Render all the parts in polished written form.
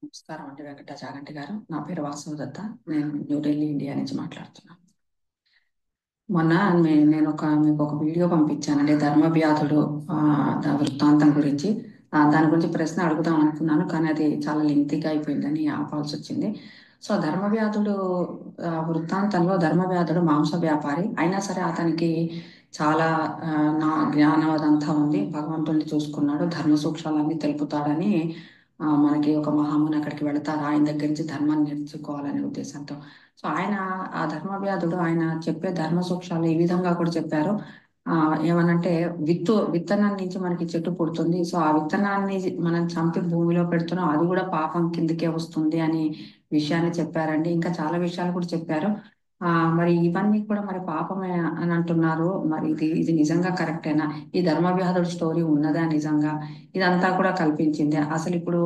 నమస్కారం అండి వెంకటాచాగంటి గారు. నా పేరు వాసు దత్త. నేను న్యూఢిల్లీ ఇండియా నుంచి మాట్లాడుతున్నాను. మొన్న నేను మీకు ఒక వీడియో పంపించానండి, ధర్మవ్యాధుడు వృత్తాంతం గురించి. దాని గురించి ప్రశ్న అడుగుదాం అనుకున్నాను, కానీ అది చాలా లెంతీగా అయిపోయిందని ఆపాల్సి వచ్చింది. సో ధర్మవ్యాధుడు వృత్తాంతంలో ధర్మవ్యాధుడు మాంస వ్యాపారి అయినా సరే అతనికి చాలా ఆ, నా జ్ఞానం అదంతా ఉంది. భగవంతుడిని చూసుకున్నాడు, ధర్మ సూక్ష్మాలన్నీ తెలుపుతాడని మనకి ఒక మహాముని అక్కడికి వెళతారు, ఆయన దగ్గర నుంచి ధర్మాన్ని నేర్చుకోవాలనే ఉద్దేశంతో. సో ఆయన ఆ ధర్మవ్యాధుడు ఆయన చెప్పే ధర్మ సూక్ష్మాలు ఈ విధంగా కూడా చెప్పారు. ఏమనంటే, విత్తనం నుంచి మనకి చెట్టు పుడుతుంది. సో ఆ విత్తనాన్ని మనం చంపి భూమిలో పెడుతున్నాం, అది కూడా పాపం కిందకే వస్తుంది అని విషయాన్ని చెప్పారండి. ఇంకా చాలా విషయాలు కూడా చెప్పారు. మరి ఇవన్నీ కూడా మరి పాపమే అని అంటున్నారు. మరి ఇది నిజంగా కరెక్టేనా? ఈ ధర్మవ్యాధుడు స్టోరీ ఉన్నదా నిజంగా? ఇదంతా కూడా కల్పించింది. అసలు ఇప్పుడు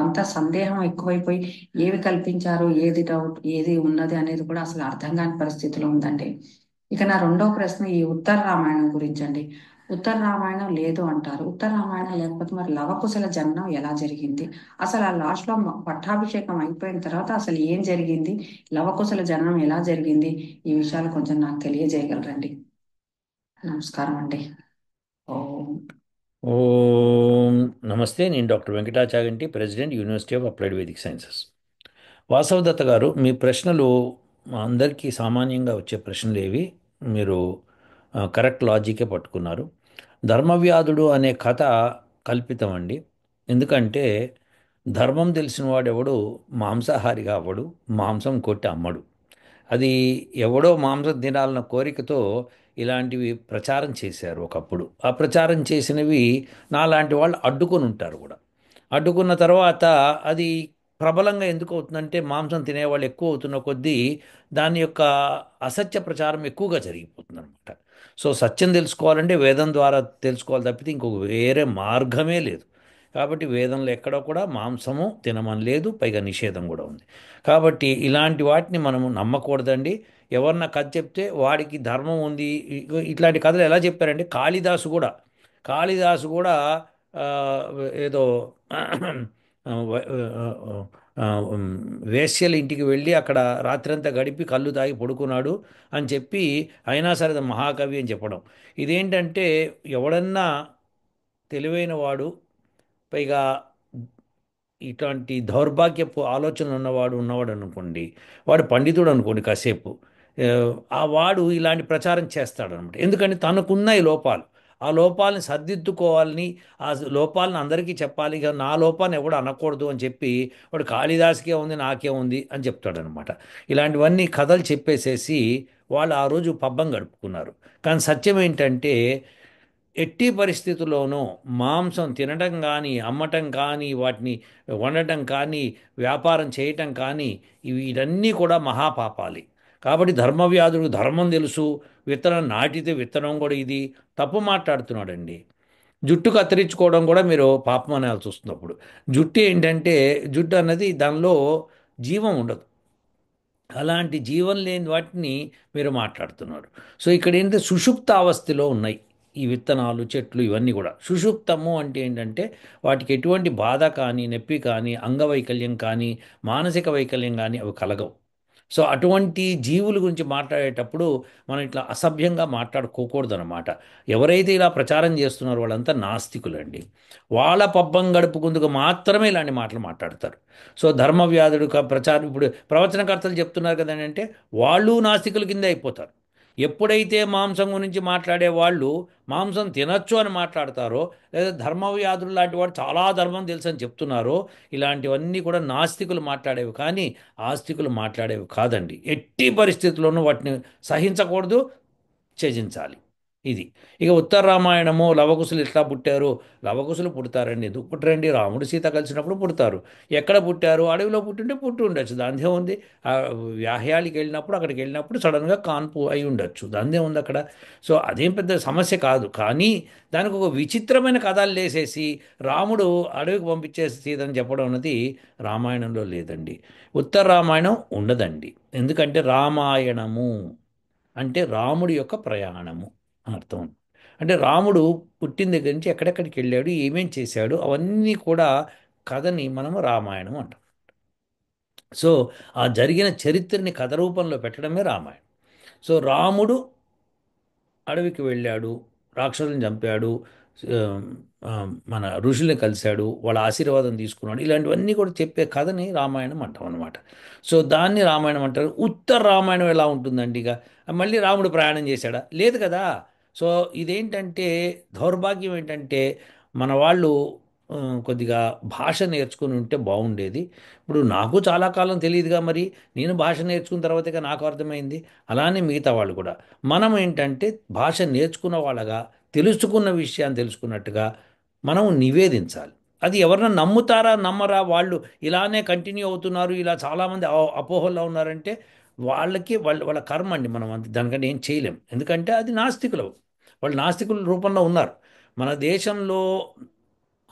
అంత సందేహం ఎక్కువైపోయి ఏవి కల్పించారు, ఏది డౌట్, ఏది ఉన్నది అనేది కూడా అసలు అర్థం కాని పరిస్థితిలో ఉందండి. ఇక నా రెండో ప్రశ్న ఈ ఉత్తర రామాయణం గురించి అండి. ఉత్తర రామాయణం లేదు అంటారు. ఉత్తర రామాయణం లేకపోతే మరి లవకుశల జననం ఎలా జరిగింది? అసలు ఆ లాస్ట్ లో పట్టాభిషేకం అయిపోయిన తర్వాత అసలు ఏం జరిగింది? లవకుశల జననం ఎలా జరిగింది? ఈ విషయాలు కొంచెం నాకు తెలియజేయగలరండి? నమస్కారం అండి. ఓం. ఓం నమస్తే. నేను doctor Venkata Chaganti, president, university of applied Vedic sciences. Vasavadatta గారు, మీ ప్రశ్నలు మా అందరికీ సామాన్యంగా వచ్చే ప్రశ్నలు ఏవి? మీరు కరెక్ట్ లాజికే పట్టుకున్నారు. ధర్మవ్యాధుడు అనే కథ కల్పితం అండి. ఎందుకంటే ధర్మం తెలిసిన వాడెవడు మాంసాహారిగా అవ్వడు, మాంసం కొట్టి అమ్మడు. అది ఎవడో మాంసం తినాలన్న కోరికతో ఇలాంటివి ప్రచారం చేశారు ఒకప్పుడు. ఆ ప్రచారం చేసినవి నాలాంటి వాళ్ళు అడ్డుకొని ఉంటారు కూడా. అడ్డుకున్న తర్వాత అది ప్రబలంగా ఎందుకు అవుతుందంటే, మాంసం తినేవాళ్ళు ఎక్కువ అవుతున్న కొద్దీ దాని యొక్క అసత్య ప్రచారం ఎక్కువగా జరిగిపోతుంది అనమాట. సో సత్యం తెలుసుకోవాలంటే వేదం ద్వారా తెలుసుకోవాలి తప్పితే ఇంకొక వేరే మార్గమే లేదు. కాబట్టి వేదంలో ఎక్కడ కూడా మాంసము తినమని లేదు, పైగా నిషేధం కూడా ఉంది. కాబట్టి ఇలాంటి వాటిని మనము నమ్మకూడదండి. ఎవరన్నా కథ చెప్తే వాడికి ధర్మం ఉంది. ఇట్లాంటి కథలు ఎలా చెప్పారంటే, కాళిదాసు కూడా ఆ, ఏదో ఆ, ఉమ్, వేశ్యల ఇంటికి వెళ్ళి అక్కడ రాత్రంతా గడిపి కళ్ళు తాగి పడుకున్నాడు అని చెప్పి, అయినా సరే అది మహాకవి అని చెప్పడం. ఇదేంటంటే, ఎవడన్నా తెలివైన వాడు, పైగా ఇట్లాంటి దౌర్భాగ్యపు ఆలోచనలు ఉన్నవాడు అనుకోండి, వాడు పండితుడు అనుకోండి కాసేపు, ఆ, ఆ వాడు ఇలాంటి ప్రచారం చేస్తాడనమాట. ఎందుకంటే తనకున్న ఈ లోపాలు, ఆ లోపాలని సర్దిద్దుకోవాలని, ఆ లోపాలను అందరికీ చెప్పాలి, ఇక నా లోపాన్ని ఎవడు అనకూడదు అని చెప్పి వాడు కాళిదాసుకే ఉంది నాకే ఉంది అని చెప్తాడనమాట. ఇలాంటివన్నీ కథలు చెప్పేసేసి వాళ్ళు ఆ రోజు పబ్బం గడుపుకున్నారు. కానీ సత్యం ఏంటంటే, ఎట్టి పరిస్థితుల్లోనూ మాంసం తినటం కానీ, అమ్మటం కానీ, వాటిని వండటం కానీ, వ్యాపారం చేయటం కానీ, ఇవన్నీ కూడా మహాపాపాలి. కాబట్టి ధర్మవ్యాధుడు ధర్మం తెలుసు, విత్తనం నాటితే విత్తనం కూడా ఇది తప్పు మాట్లాడుతున్నాడండి. జుట్టు కత్తిరించుకోవడం కూడా మీరు పాపం అనాల్సి వస్తుంది అప్పుడు. జుట్టు ఏంటంటే, జుట్టు అన్నది దానిలో జీవం ఉండదు. అలాంటి జీవం లేని వాటిని మీరు మాట్లాడుతున్నారు. సో ఇక్కడ ఏంటంటే సుషుప్త అవస్థలో ఉన్నాయి ఈ విత్తనాలు, చెట్లు, ఇవన్నీ కూడా. సుషుప్తము అంటే ఏంటంటే వాటికి ఎటువంటి బాధ కానీ, నొప్పి కానీ, అంగవైకల్యం కానీ, మానసిక వైకల్యం కానీ అవి కలగవు. సో అటువంటి జీవుల గురించి మాట్లాడేటప్పుడు మనం ఇట్లా అసభ్యంగా మాట్లాడుకోకూడదనమాట. ఎవరైతే ఇలా ప్రచారం చేస్తున్నారో వాళ్ళంతా నాస్తికులండి. వాళ్ళ పబ్బం గడుపుకుందుకు మాత్రమే ఇలాంటి మాటలు మాట్లాడతారు. సో ధర్మవ్యాధుడు ప్రచారం ఇప్పుడు ప్రవచనకర్తలు చెప్తున్నారు కదండి, అంటే వాళ్ళు నాస్తికుల కిందే అయిపోతారు. ఎప్పుడైతే మాంసం గురించి మాట్లాడే వాళ్ళు మాంసం తినచ్చు అని మాట్లాడతారో, లేదా ధర్మవ్యాధులు లాంటి వాడు చాలా ధర్మం తెలుసు అని చెప్తున్నారో, ఇలాంటివన్నీ కూడా నాస్తికులు మాట్లాడేవి కానీ ఆస్తికులు మాట్లాడేవి కాదండి. ఎట్టి పరిస్థితుల్లోనూ వాటిని సహించకూడదు, త్యజించాలి. ఇది. ఇక ఉత్తర రామాయణము లవకుశులు ఎట్లా పుట్టారు? లవకుశులు పుడతారండి. ఎందుకు పుట్టరండి? రాముడు సీత కలిసినప్పుడు పుడతారు. ఎక్కడ పుట్టారు? అడవిలో పుట్టుంటే పుట్టి ఉండొచ్చు, దాందే ఉంది. ఆ వ్యాహ్యాలకి వెళ్ళినప్పుడు, అక్కడికి వెళ్ళినప్పుడు సడన్గా కాన్పు అయి ఉండొచ్చు, దాందే ఉంది అక్కడ. సో అదేం పెద్ద సమస్య కాదు. కానీ దానికి ఒక విచిత్రమైన కథలు లేసేసి రాముడు అడవికి పంపించేసి సీతని చెప్పడం అన్నది రామాయణంలో లేదండి. ఉత్తర రామాయణం ఉండదండి. ఎందుకంటే రామాయణము అంటే రాముడి యొక్క ప్రయాణము అని అర్థం. అంటే రాముడు పుట్టిన దగ్గర నుంచి ఎక్కడెక్కడికి వెళ్ళాడు, ఏమేం చేశాడు, అవన్నీ కూడా కథని మనము రామాయణం అంటాం. సో ఆ జరిగిన చరిత్రని కథ రూపంలో పెట్టడమే రామాయణం. సో రాముడు అడవికి వెళ్ళాడు, రాక్షసులను చంపాడు, ఆ, ఆ, మన ఋషుల్ని కలిశాడు, వాళ్ళ ఆశీర్వాదం తీసుకున్నాడు. ఇలాంటివన్నీ కూడా చెప్పే కథని రామాయణం అంటాం అనమాట. సో దాన్ని రామాయణం అంటారు. ఉత్తర రామాయణం ఎలా ఉంటుందండి? ఇక మళ్ళీ రాముడు ప్రయాణం చేశాడా? లేదు కదా. సో ఇదేంటంటే దౌర్భాగ్యం ఏంటంటే మన వాళ్ళు ఆ, కొద్దిగా భాష నేర్చుకుని ఉంటే బాగుండేది. ఇప్పుడు నాకు చాలా కాలం తెలియదుగా, మరి నేను భాష నేర్చుకున్న తర్వాతగా నాకు అర్థమైంది. అలానే మిగతా వాళ్ళు కూడా. మనం ఏంటంటే భాష నేర్చుకున్న వాళ్ళగా, తెలుసుకున్న విషయాన్ని తెలుసుకున్నట్టుగా మనం నివేదించాలి. అది ఎవరన్నా నమ్ముతారా నమ్మరా, వాళ్ళు ఇలానే కంటిన్యూ అవుతున్నారు, ఇలా చాలామంది అపోహల్లో ఉన్నారంటే వాళ్ళకి వాళ్ళ కర్మ అండి. మనం అంత దానికంటే ఏం చేయలేం. ఎందుకంటే అది నాస్తికులు, వాళ్ళు నాస్తికుల రూపంలో ఉన్నారు. మన దేశంలో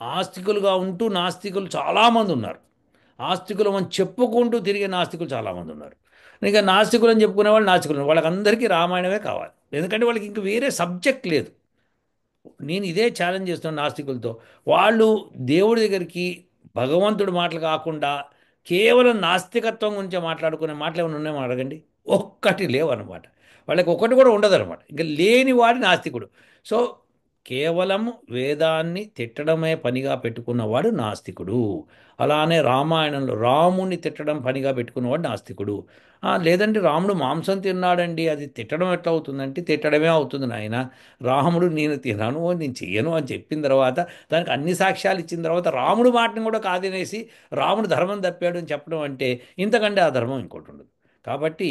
ఆస్తికులుగా ఉంటూ నాస్తికులు చాలామంది ఉన్నారు. ఆస్తికులు అని చెప్పుకుంటూ తిరిగే నాస్తికులు చాలామంది ఉన్నారు. ఇక నాస్తికులు అని చెప్పుకునే వాళ్ళు నాస్తికులు, వాళ్ళకందరికీ రామాయణమే కావాలి. ఎందుకంటే వాళ్ళకి ఇంక వేరే సబ్జెక్ట్ లేదు. నేను ఇదే ఛాలెంజ్ చేస్తున్నాను నాస్తికులతో. వాళ్ళు దేవుడి దగ్గరికి భగవంతుడి మాటలు కాకుండా కేవలం నాస్తికత్వం గురించి మాట్లాడుకునే మాటలు ఏమైనా ఉన్నాయేమో అడగండి. ఒక్కటి లేవన్నమాట. వాళ్ళకి ఒకటి కూడా ఉండదన్నమాట. ఇంకా లేని వాడి నాస్తికుడు. సో కేవలం వేదాన్ని తిట్టడమే పనిగా పెట్టుకున్నవాడు నాస్తికుడు. అలానే రామాయణంలో రాముని తిట్టడం పనిగా పెట్టుకున్నవాడు నాస్తికుడు. లేదంటే రాముడు మాంసం తిన్నాడండి, అది తిట్టడం ఎట్లా అవుతుందంటే తిట్టడమే అవుతుంది నాయన. రాముడు నేను తినను, నేను చెయ్యను అని చెప్పిన తర్వాత, దానికి అన్ని సాక్ష్యాలు ఇచ్చిన తర్వాత రాముడు మాటను కూడా కాదనేసి రాముడు ధర్మం తప్పాడు అని చెప్పడం అంటే ఇంతకంటే ఆ ధర్మం ఇంకోటి ఉండదు. కాబట్టి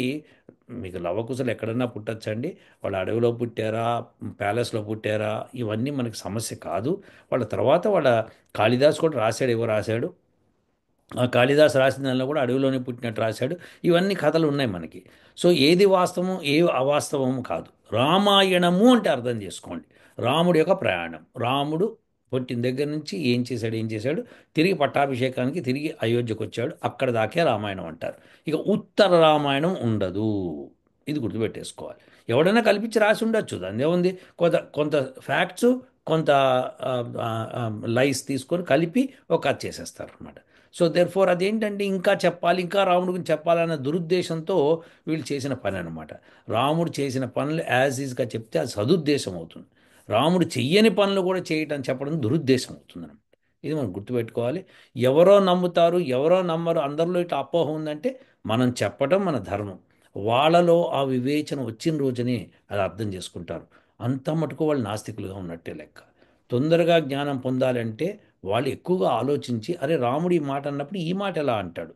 మీకు లవకుశలు ఎక్కడన్నా పుట్టచ్చండి. వాళ్ళ అడవిలో పుట్టారా, ప్యాలెస్లో పుట్టారా, ఇవన్నీ మనకి సమస్య కాదు. వాళ్ళ తర్వాత వాళ్ళ కాళిదాస్ కూడా రాశాడు, ఏవో రాశాడు. ఆ కాళిదాసు రాసిన దానిలో కూడా అడవిలోనే పుట్టినట్టు రాశాడు. ఇవన్నీ కథలు ఉన్నాయి మనకి. సో ఏది వాస్తవం ఏ అవాస్తవం కాదు. రామాయణము అంటే అర్థం చేసుకోండి, రాముడి యొక్క ప్రయాణం. రాముడు పుట్టిన దగ్గర నుంచి ఏం చేశాడు, తిరిగి పట్టాభిషేకానికి తిరిగి అయోధ్యకు వచ్చాడు, అక్కడ దాకే రామాయణం అంటారు. ఇక ఉత్తర రామాయణం ఉండదు. ఇది గుర్తుపెట్టేసుకోవాలి. ఎవడైనా కల్పించి రాసి ఉండొచ్చు, దాని ఏముంది. కొంత కొంత ఫ్యాక్ట్స్, కొంత లైస్ తీసుకొని కలిపి ఒక కథ చేసేస్తారు అనమాట. సో దేర్ ఫోర్ అదేంటంటే ఇంకా చెప్పాలి, ఇంకా రాముడి గురించి చెప్పాలన్న దురుద్దేశంతో వీళ్ళు చేసిన పని అనమాట. రాముడు చేసిన పనులు యాజ్ ఈజ్గా చెప్తే అది సదుద్దేశం అవుతుంది. రాముడు చెయ్యని పనులు కూడా చేయటం చెప్పడం దురుద్దేశం అవుతుంది అనమాట. ఇది మనం గుర్తుపెట్టుకోవాలి. ఎవరో నమ్ముతారు, ఎవరో నమ్మరు, అందరిలో ఇట్లా అపోహ ఉందంటే మనం చెప్పడం మన ధర్మం. వాళ్ళలో ఆ వివేచన వచ్చిన రోజునే అది అర్థం చేసుకుంటారు. అంత మటుకు వాళ్ళు నాస్తికులుగా ఉన్నట్టే లెక్క. తొందరగా జ్ఞానం పొందాలంటే వాళ్ళు ఎక్కువగా ఆలోచించి, అరే రాముడు ఈ మాట అన్నప్పుడు ఈ మాట ఎలా అంటాడు,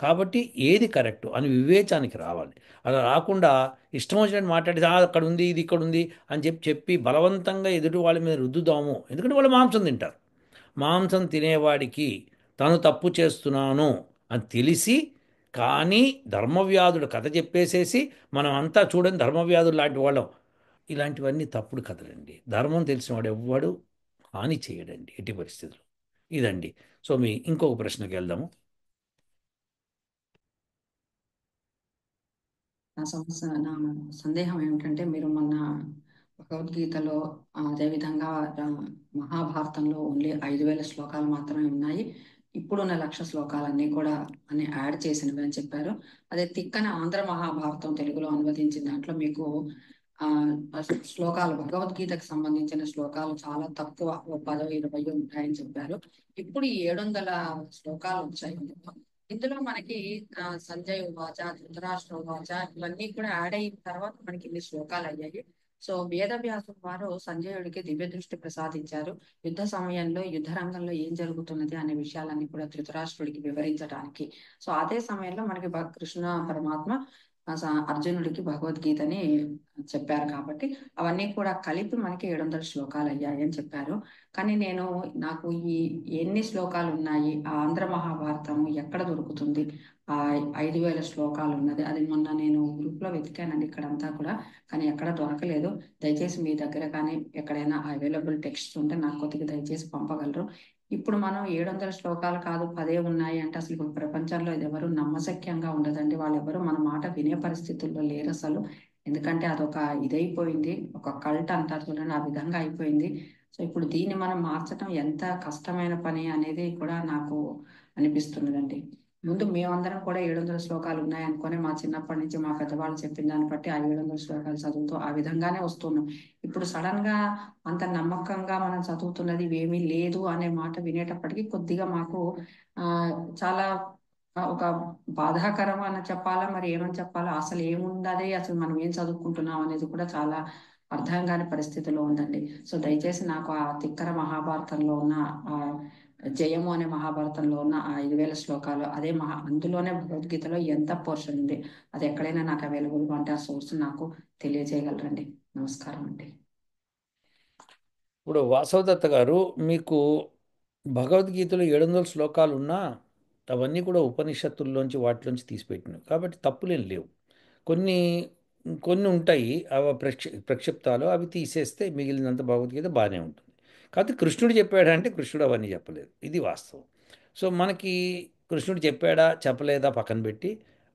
కాబట్టి ఏది కరెక్ట్ అని వివేచానికి రావాలి. అలా రాకుండా ఇష్టం వచ్చినట్టు మాట్లాడి అక్కడ ఉంది ఇది ఇక్కడ ఉంది అని చెప్పి బలవంతంగా ఎదుటి వాళ్ళ మీద రుద్దుదాము. ఎందుకంటే వాళ్ళు మాంసం తింటారు. మాంసం తినేవాడికి తను తప్పు చేస్తున్నాను అని తెలిసి, కానీ ధర్మవ్యాధుడు కథ చెప్పేసేసి మనం అంతా చూడండి ధర్మవ్యాధుడు లాంటి వాళ్ళం, ఇలాంటివన్నీ తప్పుడు కథలండి. ధర్మం తెలిసిన వాడు ఎవ్వడు హాని చేయడండి ఎట్టి పరిస్థితుల్లో. ఇదండి. సో మీ ఇంకొక ప్రశ్నకి వెళ్దాము. నా సందేహం ఏమిటంటే మీరు మొన్న భగవద్గీతలో అదేవిధంగా మహాభారతంలో ఓన్లీ 5,000 శ్లోకాలు మాత్రమే ఉన్నాయి, ఇప్పుడున్న 1,00,000 శ్లోకాలన్నీ కూడా అని యాడ్ చేసినవి అని చెప్పారు. అదే తిక్కన ఆంధ్ర మహాభారతం తెలుగులో అనువదించిన దాంట్లో మీకు ఆ శ్లోకాలు, భగవద్గీతకు సంబంధించిన శ్లోకాలు చాలా తక్కువ, ఓ 10-20 ఉంటాయని చెప్పారు. ఇప్పుడు ఈ 700 శ్లోకాలు వచ్చాయి. ఇందులో మనకి సంజయ్ ఉవాచ, ధృతరాష్ట్ర ఉవాచ ఇవన్నీ కూడా యాడ్ అయిన తర్వాత మనకి ఇన్ని శ్లోకాలు అయ్యాయి. సో వేదవ్యాసుడు వారు సంజయుడికి దివ్య దృష్టి ప్రసాదించారు. యుద్ధ సమయంలో యుద్ధ రంగంలో ఏం జరుగుతున్నది అనే విషయాలన్నీ కూడా ధృతరాష్ట్రుడికి వివరించడానికి. సో అదే సమయంలో మనకి కృష్ణ పరమాత్మ అర్జునుడికి భగవద్గీతని చెప్పారు కాబట్టి అవన్నీ కూడా కలిపి మనకి 700 శ్లోకాలు అయ్యాయి అని చెప్పారు. కానీ నాకు ఈ ఎన్ని శ్లోకాలు ఉన్నాయి, ఆ ఆంధ్ర మహాభారతం ఎక్కడ దొరుకుతుంది, ఆ 5,000 శ్లోకాలు ఉన్నది, అది మొన్న నేను గ్రూప్ లో వెతికానండి ఇక్కడంతా కూడా, కానీ ఎక్కడ దొరకలేదు. దయచేసి మీ దగ్గర కానీ ఎక్కడైనా అవైలబుల్ టెక్స్ట్ ఉంటే నాకు కొద్దిగా దయచేసి పంపగలరు. ఇప్పుడు మనం 700 శ్లోకాలు కాదు 10 ఉన్నాయి అంటే అసలు ఇప్పుడు ప్రపంచంలో ఇది ఎవరు నమ్మశక్యంగా ఉండదండి. వాళ్ళు ఎవరు మన మాట వినే పరిస్థితుల్లో లేరు అసలు. ఎందుకంటే అదొక ఇదైపోయింది, ఒక కల్ట్ అంటారు చూడండి, ఆ విధంగా అయిపోయింది. సో ఇప్పుడు దీన్ని మనం మార్చడం ఎంత కష్టమైన పని అనేది కూడా నాకు అనిపిస్తున్నదండి. ముందు మేమందరం కూడా 700 శ్లోకాలు ఉన్నాయనుకొని మా చిన్నప్పటి నుంచి మా పెద్దవాళ్ళు చెప్పిన దాన్ని బట్టి ఆ 700 శ్లోకాలు చదువుతూ ఆ విధంగానే వస్తున్నాం. ఇప్పుడు సడన్ గా అంత నమ్మకంగా మనం చదువుతున్నది ఇవేమీ లేదు అనే మాట వినేటప్పటికీ కొద్దిగా మాకు ఆ చాలా ఒక బాధాకరం అని చెప్పాలా, మరి ఏమని చెప్పాలా, అసలు ఏముందది, అసలు మనం ఏం చదువుకుంటున్నాం అనేది కూడా చాలా అర్థం కాని పరిస్థితిలో ఉందండి. సో దయచేసి నాకు ఆ తిక్కర మహాభారతంలో ఉన్న ఆ జయము అనే మహాభారతంలో ఉన్న ఆ 5,000 శ్లోకాలు, అదే అందులోనే భగవద్గీతలో ఎంత పోర్షన్ ఉంది, అది ఎక్కడైనా నాకు అవైలబుల్గా ఉంటే ఆ సోర్స్ నాకు తెలియజేయగలరండి. నమస్కారం అండి. ఇప్పుడు వాసవదత్త గారు, మీకు భగవద్గీతలో 700 శ్లోకాలు ఉన్నా అవన్నీ కూడా ఉపనిషత్తుల్లోంచి వాటిలోంచి తీసిపెట్టినవి కాబట్టి తప్పులేం లేవు. కొన్ని కొన్ని ఉంటాయి అవి ప్రక్షిప్తాలు, అవి తీసేస్తే మిగిలినంత భగవద్గీత బాగానే ఉంటుంది. కాకపోతే కృష్ణుడు చెప్పాడంటే కృష్ణుడు అవన్నీ చెప్పలేదు, ఇది వాస్తవం. సో మనకి కృష్ణుడు చెప్పాడా చెప్పలేదా పక్కన పెట్టి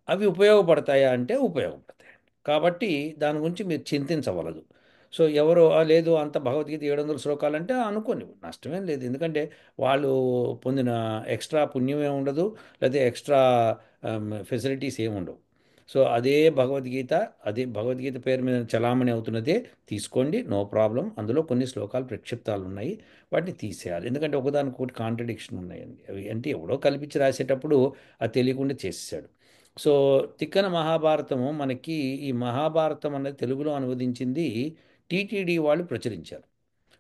అవి ఉపయోగపడతాయా అంటే ఉపయోగపడతాయి. కాబట్టి దాని గురించి మీరు చింతించవలదు. సో ఎవరు లేదు అంత భగవద్గీత 700 శ్లోకాలంటే అనుకోని నష్టమేం లేదు. ఎందుకంటే వాళ్ళు పొందిన ఎక్స్ట్రా పుణ్యమే ఉండదు, లేదా ఎక్స్ట్రా ఫెసిలిటీస్ ఏమి ఉండవు. సో అదే భగవద్గీత పేరు మీద చలామణి అవుతున్నదే తీసుకోండి, నో ప్రాబ్లం. అందులో కొన్ని శ్లోకాలు ప్రక్షిప్తాలు ఉన్నాయి, వాటిని తీసేయాలి. ఎందుకంటే ఒకదానికొకటి కాంట్రడిక్షన్ ఉన్నాయండి. అవి అంటే ఎవడో కల్పించి రాసేటప్పుడు అది తెలియకుండా చేసేసాడు. సో తిక్కన మహాభారతము మనకి, ఈ మహాభారతం అనేది తెలుగులో అనువదించింది టీటీడీ వాళ్ళు ప్రచురించారు.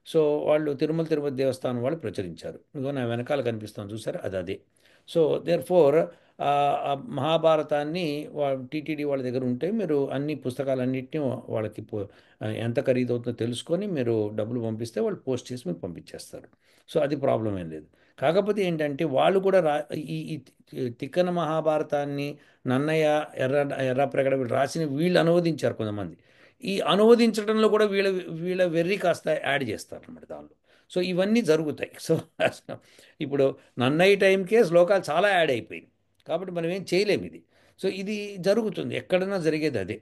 సో వాళ్ళు తిరుమల తిరుపతి దేవస్థానం వాళ్ళు ప్రచురించారు. ఇదిగో నా వెనకాల కనిపిస్తాను చూసారా, అది అదే. సో దేర్ ఫోర్ ఆ మహాభారతాన్ని టీటీడీ వాళ్ళ దగ్గర ఉంటే మీరు అన్ని పుస్తకాలన్నింటినీ వాళ్ళకి ఎంత ఖరీదు అవుతుందో తెలుసుకొని మీరు డబ్బులు పంపిస్తే వాళ్ళు పోస్ట్ చేసి మీకు పంపించేస్తారు. సో అది ప్రాబ్లం ఏం లేదు. కాకపోతే ఏంటంటే వాళ్ళు కూడా ఈ తిక్కన మహాభారతాన్ని నన్నయ్య, ఎర్రాప్రగడ వీళ్ళు రాసిన వీళ్ళు అనువదించారు కొంతమంది. ఈ అనువదించడంలో కూడా వీళ్ళ వీళ్ళ వెర్రి కాస్త యాడ్ చేస్తారు అన్నమాట దానిలో. సో ఇవన్నీ జరుగుతాయి. సో ఇప్పుడు నన్నయ్య టైంకే శ్లోకాలు చాలా యాడ్ అయిపోయింది, కాబట్టి మనం ఏం చేయలేము ఇది. సో ఇది జరుగుతుంది, ఎక్కడైనా జరిగేది అదే.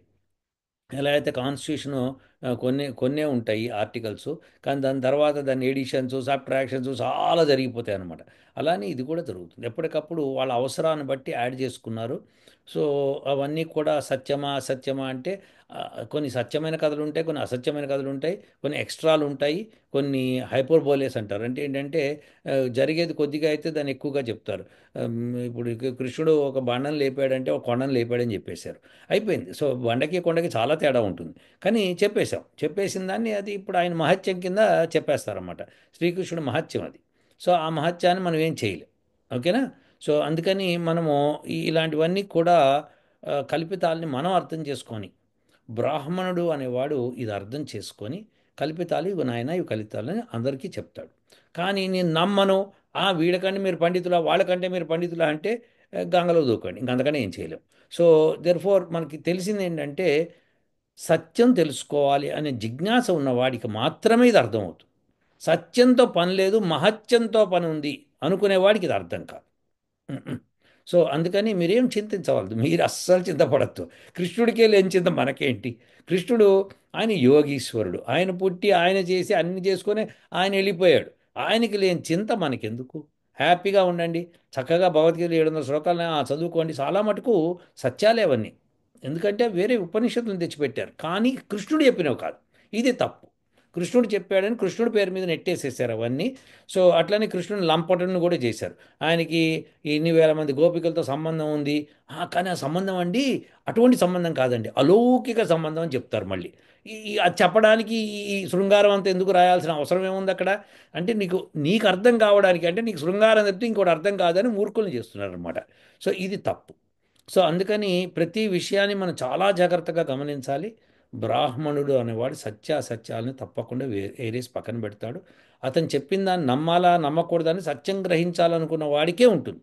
ఎలా అయితే కాన్స్టిట్యూషను కొన్నే ఉంటాయి ఆర్టికల్స్, కానీ దాని తర్వాత దాని ఎడిషన్స్, సబ్ట్రాక్షన్స్ చాలా జరిగిపోతాయి అన్నమాట. అలానే ఇది కూడా జరుగుతుంది, ఎప్పటికప్పుడు వాళ్ళ అవసరాన్ని బట్టి యాడ్ చేసుకున్నారు. సో అవన్నీ కూడా సత్యమా అసత్యమా అంటే కొన్ని సత్యమైన కథలు ఉంటాయి, కొన్ని అసత్యమైన కథలు ఉంటాయి, కొన్ని ఎక్స్ట్రాలు ఉంటాయి, కొన్ని హైపర్బోలేస్ అంటారు. అంటే ఏంటంటే జరిగేది కొద్దిగా అయితే దాన్ని ఎక్కువగా చెప్తారు. ఇప్పుడు కృష్ణుడు ఒక బండను లేపాడంటే ఒక కొండను లేపాడని చెప్పేశారు, అయిపోయింది. సో బండకి కొండకి చాలా తేడా ఉంటుంది, కానీ చెప్పేశాం. చెప్పేసిన దాన్ని అది ఇప్పుడు ఆయన మహత్యం కింద చెప్పేస్తారన్నమాట. శ్రీకృష్ణుడు మహత్యం అది. సో ఆ మహత్యాన్ని మనం ఏం చేయలేం. ఓకేనా. సో అందుకని మనము ఇలాంటివన్నీ కూడా కల్పితాలని మనం అర్థం చేసుకొని, బ్రాహ్మణుడు అనేవాడు ఇది అర్థం చేసుకొని కల్పితాలు ఇవి నాయన ఇవి కల్పితాలని అందరికీ చెప్తాడు. కానీ నేను నమ్మను, వీళ్ళకంటే మీరు పండితులా వాళ్ళకంటే మీరు పండితులా అంటే గంగలో దూకండి, ఇంకంతకనే ఏం చేయలేం. సో దెర్ ఫోర్ మనకి తెలిసింది ఏంటంటే సత్యం తెలుసుకోవాలి అనే జిజ్ఞాస ఉన్నవాడికి మాత్రమే ఇది అర్థమవుతుంది. సత్యంతో పని లేదు, మహత్యంతో పని ఉంది అనుకునేవాడికి ఇది అర్థం కాదు. మ్మ్. సో అందుకని మీరేం చింతించవద్దు, మీరు అస్సలు చింతపడద్దు. కృష్ణుడికే లేని చింత మనకేంటి. కృష్ణుడు ఆయన యోగీశ్వరుడు, ఆయన పుట్టి ఆయన చేసి అన్ని చేసుకొని ఆయన వెళ్ళిపోయాడు. ఆయనకి లేని చింత మనకెందుకు. హ్యాపీగా ఉండండి, చక్కగా భగవద్గీత 700 శ్లోకాలని చదువుకోండి. చాలా మటుకు సత్యాలే అవన్నీ, ఎందుకంటే వేరే ఉపనిషత్తులను తెచ్చిపెట్టారు కానీ కృష్ణుడు చెప్పినవి కాదు. ఇది తప్పు. కృష్ణుడు చెప్పాడని కృష్ణుడి పేరు మీద నెట్టేసేసారు అవన్నీ. సో అట్లనే కృష్ణుని లంపటను కూడా చేశారు. ఆయనకి ఇన్ని వేల మంది గోపికలతో సంబంధం ఉంది, కానీ ఆ సంబంధం అండి అటువంటి సంబంధం కాదండి, అలౌకిక సంబంధం అని చెప్తారు మళ్ళీ. అది చెప్పడానికి ఈ శృంగారం అంతా ఎందుకు రాయాల్సిన అవసరం ఏముంది అక్కడ. అంటే నీకు అర్థం కావడానికి, అంటే నీకు శృంగారం చెప్తే ఇంకోటి అర్థం కాదని మూర్ఖులు చేస్తున్నారు అనమాట. సో ఇది తప్పు. సో అందుకని ప్రతి విషయాన్ని మనం చాలా జాగ్రత్తగా గమనించాలి. బ్రాహ్మణుడు అనేవాడు సత్యాసత్యాలను తప్పకుండా ఏరేసి పక్కన పెడతాడు. అతను చెప్పిన దాన్ని నమ్మాలా నమ్మకూడదని సత్యం గ్రహించాలనుకున్న వాడికే ఉంటుంది,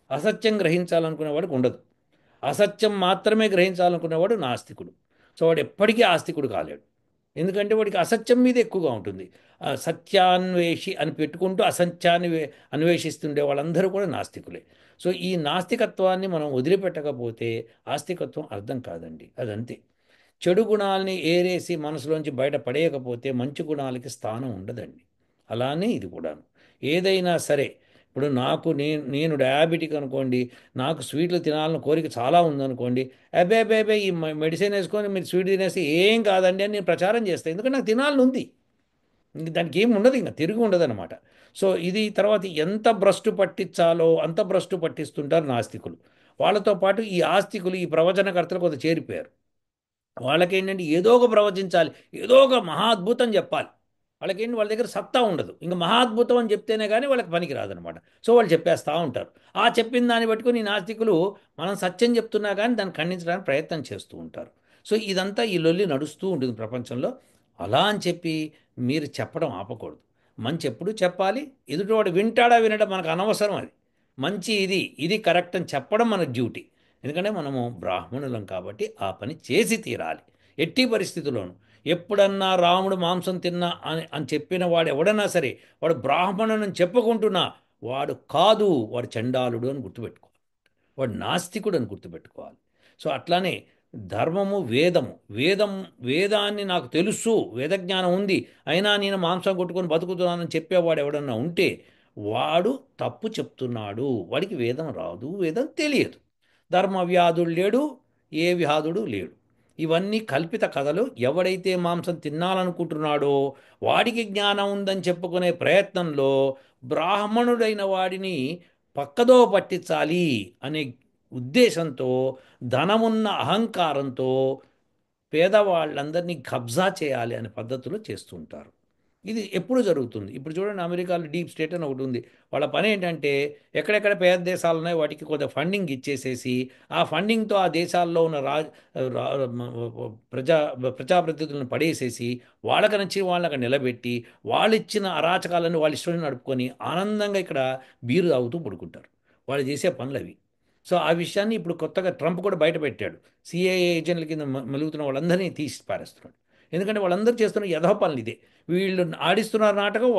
అసత్యం గ్రహించాలనుకునే వాడికి ఉండదు. అసత్యం మాత్రమే గ్రహించాలనుకునేవాడు నాస్తికుడు. సో వాడు ఎప్పటికీ ఆస్తికుడు కాలేడు, ఎందుకంటే వాడికి అసత్యం మీద ఎక్కువగా ఉంటుంది. సత్యాన్వేషి అని పెట్టుకుంటూ అసత్యాన్ని అన్వేషిస్తుండే వాళ్ళందరూ కూడా నాస్తికులే. సో ఈ నాస్తికత్వాన్ని మనం వదిలిపెట్టకపోతే ఆస్తికత్వం అర్థం కాదండి, అదంతే. చెడు గుణాలని ఏరేసి మనసులోంచి బయట పడేయకపోతే మంచి గుణాలకి స్థానం ఉండదండి. అలానే ఇది కూడాను. ఏదైనా సరే ఇప్పుడు నేను డయాబెటిక్ అనుకోండి, నాకు స్వీట్లు తినాలని కోరిక చాలా ఉందనుకోండి, అబ్బే అబ్బే అబ్బే ఈ మెడిసిన్ వేసుకొని మీరు స్వీట్ తినేస్తే ఏం కాదండి అని నేను ప్రచారం చేస్తాను. ఎందుకంటే నాకు తినాలని ఉంది. ఇంక దానికి ఏమి ఉండదు, ఇంకా తిరిగి ఉండదు అనమాట. సో ఇది తర్వాత ఎంత భ్రష్టు పట్టించాలో అంత భ్రష్టు పట్టిస్తుంటారు నాస్తికులు. వాళ్ళతో పాటు ఈ ఆస్తికులు, ఈ ప్రవచనకర్తలు కొంత చేరిపోయారు. వాళ్ళకేంటంటే ఏదో ఒక ప్రవచించాలి, ఏదో ఒక మహా అద్భుతం చెప్పాలి. వాళ్ళకేంటి, వాళ్ళ దగ్గర సత్తా ఉండదు. ఇంకా మహా అద్భుతం అని చెప్తేనే కానీ వాళ్ళకి పనికి రాదనమాట. సో వాళ్ళు చెప్పేస్తూ ఉంటారు. ఆ చెప్పిన దాన్ని పట్టుకుని ఈ నాస్తికులు మనం సత్యం చెప్తున్నా కానీ దాన్ని ఖండించడానికి ప్రయత్నం చేస్తూ ఉంటారు. సో ఇదంతా ఈ లొల్లి నడుస్తూ ఉంటుంది ప్రపంచంలో. అలా అని చెప్పి మీరు చెప్పడం ఆపకూడదు. మంచి ఎప్పుడు చెప్పాలి. ఎదుటివాడు వింటాడా వినడం మనకు అనవసరం. అది మంచి, ఇది కరెక్ట్ అని చెప్పడం మన డ్యూటీ. ఎందుకంటే మనము బ్రాహ్మణులం కాబట్టి ఆ పని చేసి తీరాలి ఎట్టి పరిస్థితుల్లోనూ. ఎప్పుడన్నా రాముడు మాంసం తిన్నా అని చెప్పిన వాడు ఎవడన్నా సరే, వాడు బ్రాహ్మణుని చెప్పుకుంటున్నా వాడు కాదు, వాడు చండాలుడు అని గుర్తుపెట్టుకోవాలి. వాడు నాస్తికుడు అని గుర్తుపెట్టుకోవాలి. సో అట్లానే ధర్మము, వేదం వేదాన్ని నాకు తెలుసు, వేదజ్ఞానం ఉంది, అయినా నేను మాంసం కొట్టుకొని బతుకుతున్నానని చెప్పేవాడు ఎవడన్నా ఉంటే వాడు తప్పు చెప్తున్నాడు. వాడికి వేదం రాదు, వేదం తెలియదు. ధర్మవ్యాధుడు లేడు, ఏ వ్యాధుడు లేడు. ఇవన్నీ కల్పిత కథలు. ఎవడైతే మాంసం తినాలనుకుంటున్నాడో వాడికి జ్ఞానం ఉందని చెప్పుకునే ప్రయత్నంలో బ్రాహ్మణుడైన వాడిని పక్కదో పట్టించాలి అనే ఉద్దేశంతో, ధనమున్న అహంకారంతో పేదవాళ్ళందరినీ కబ్జా చేయాలి అనే పద్ధతిలో చేస్తుంటారు. ఇది ఎప్పుడు జరుగుతుంది. ఇప్పుడు చూడండి, అమెరికాలో డీప్ స్టేట్ అని ఒకటి ఉంది. వాళ్ళ పని ఏంటంటే ఎక్కడెక్కడ పేద దేశాలు ఉన్నాయో వాటికి కొంత ఫండింగ్ ఇచ్చేసేసి, ఆ ఫండింగ్తో ఆ దేశాల్లో ఉన్న రా- ప్రజా ప్రజాప్రతినిధులను పడేసేసి వాళ్ళకి నచ్చి వాళ్ళని అక్కడ నిలబెట్టి వాళ్ళు ఇచ్చిన అరాచకాలను వాళ్ళ ఇష్టం నడుపుకొని ఆనందంగా ఇక్కడ బీరు తాగుతూ పడుకుంటారు. వాళ్ళు చేసే పనులు అవి. సో ఆ విషయాన్ని ఇప్పుడు కొత్తగా ట్రంప్ కూడా బయట పెట్టాడు. సిఐఏ ఏజెంట్ల కింద మెలుగుతున్న వాళ్ళందరినీ తీసి పారేస్తున్నాడు. ఎందుకంటే వాళ్ళందరూ చేస్తున్న యథా పనులు ఇదే. వీళ్ళు ఆడిస్తున్నారు నాటకం,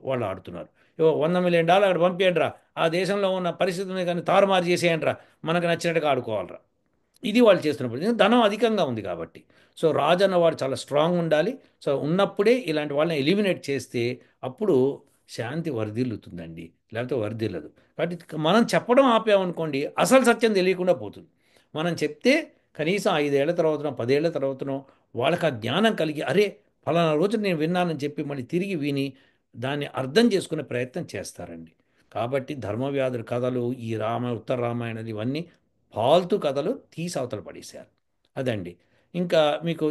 వాళ్ళు ఆడుతున్నారు. $100 మిలియన్ అక్కడ పంపేయండిరా, ఆ దేశంలో ఉన్న పరిస్థితులని కానీ తారుమారు చేసేయండిరా, మనకు నచ్చినట్టుగా ఆడుకోవాలరా. ఇది వాళ్ళు చేస్తున్నప్పుడు ఎందుకంటే ధనం అధికంగా ఉంది కాబట్టి. సో రాజు అన్నవాడు చాలా స్ట్రాంగ్ ఉండాలి. సో ఉన్నప్పుడే ఇలాంటి వాళ్ళని ఎలిమినేట్ చేస్తే అప్పుడు శాంతి వర్ధిల్లుతుందండి, లేకపోతే వర్ధిల్లదు. కాబట్టి మనం చెప్పడం ఆపామనుకోండి అసలు సత్యం తెలియకుండా పోతుంది. మనం చెప్తే కనీసం 5 ఏళ్ల తర్వాతనో 10 ఏళ్ల తర్వాతనో వాళ్ళకి ఆ జ్ఞానం కలిగి, అరే ఫలానా రోజు నేను విన్నానని చెప్పి మళ్ళీ తిరిగి విని దాన్ని అర్థం చేసుకునే ప్రయత్నం చేస్తారండి. కాబట్టి ధర్మవ్యాధుల కథలు, ఈ ఉత్తర రామాయణాలు ఇవన్నీ ఫాల్తు కథలు తీసి అవతల పడేశారు. అదండి. ఇంకా మీకు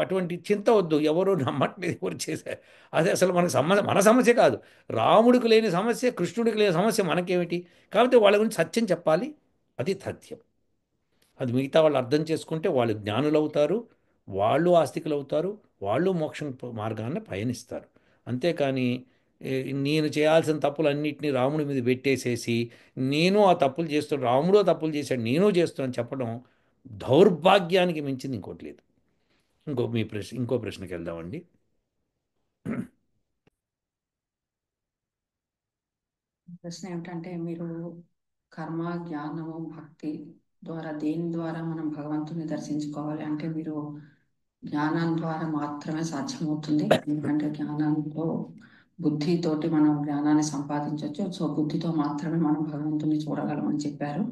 అటువంటి చింత వద్దు. ఎవరు నమ్మట్లేదు, ఎవరు చేశారు. అది అసలు మనకు సమస్య, మన సమస్య కాదు. రాముడికి లేని సమస్య, కృష్ణుడికి లేని సమస్య మనకేమిటి? కాబట్టి వాళ్ళ గురించి సత్యం చెప్పాలి. అది సత్యం. అది మిగతా వాళ్ళు అర్థం చేసుకుంటే వాళ్ళు జ్ఞానులు అవుతారు, వాళ్ళు ఆస్తికులు అవుతారు, వాళ్ళు మోక్షం మార్గాన్ని పయనిస్తారు. అంతేకాని ఏ, నేను చేయాల్సిన తప్పులన్నింటినీ రాముడి మీద పెట్టేసేసి నేను ఆ తప్పులు చేస్తాను, రాముడు ఆ తప్పులు చేశాడు నేను చేస్తాను చెప్పడం దౌర్భాగ్యానికి మించింది ఇంకోటి లేదు. ఇంకో ప్రశ్నకి వెళ్దామండి. ప్రశ్న ఏమిటంటే మీరు కర్మ, జ్ఞానము, భక్తి ద్వారా దేని ద్వారా మనం భగవంతుని దర్శించుకోవాలి అంటే మీరు జ్ఞానం ద్వారా మాత్రమే సాధ్యమవుతుంది. ఎందుకంటే జ్ఞానంతో బుద్ధితోటి మనం జ్ఞానాన్ని సంపాదించవచ్చు. సో బుద్ధితో మాత్రమే మనం భగవంతుని చూడగలం అని చెప్పారు.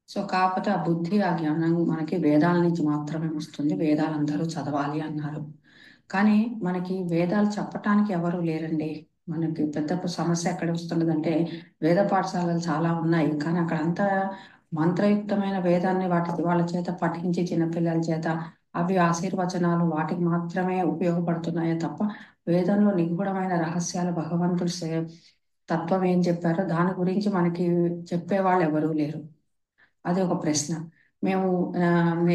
సో కాకపోతే ఆ బుద్ధి, ఆ జ్ఞానం మనకి వేదాల నుంచి మాత్రమే వస్తుంది. వేదాలు అందరూ చదవాలి అన్నారు. కానీ మనకి వేదాలు చెప్పటానికి ఎవరు లేరండి. మనకి పెద్ద సమస్య ఎక్కడ వస్తున్నదంటే వేద పాఠశాలలు చాలా ఉన్నాయి, కానీ అక్కడంతా మంత్రయుక్తమైన వేదాన్ని వాళ్ళ చేత పఠించి చిన్నపిల్లల చేత అవి ఆశీర్వచనాలు వాటికి మాత్రమే ఉపయోగపడుతున్నాయే తప్ప వేదంలో నిగూఢమైన రహస్యాలు భగవంతుడి తత్వం ఏం చెప్పారో దాని గురించి మనకి చెప్పేవాళ్ళు ఎవరూ లేరు. అది ఒక ప్రశ్న. మేము ఆ,